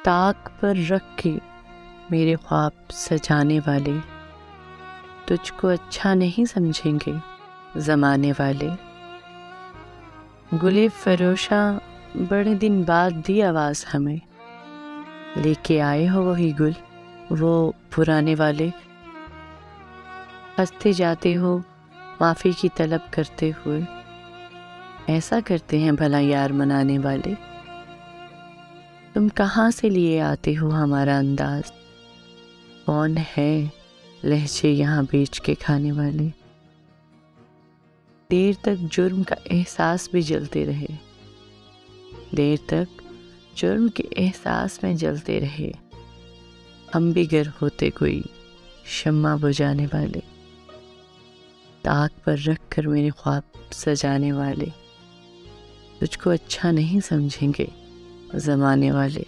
طاق پر رکھ کے میرے خواب سجانے والے، تجھ کو اچھا نہیں سمجھیں گے زمانے والے۔ گلے فروشاں بڑے دن بعد دی آواز ہمیں، لے کے آئے ہو وہی گل وہ پرانے والے۔ ہنستے جاتے ہو معافی کی طلب کرتے ہوئے، ایسا کرتے ہیں بھلا یار منانے والے۔ تم کہاں سے لیے آتے ہو ہمارا انداز، کون ہے لہجے یہاں بیچ کے کھانے والے۔ دیر تک جرم کا احساس بھی جلتے رہے، دیر تک جرم کے احساس میں جلتے رہے، ہم بھی گر ہوتے کوئی شمع بجھانے والے، طاق پر رکھ کر میرے خواب سجانے والے، تجھ کو اچھا نہیں سمجھیں گے زمانے والے۔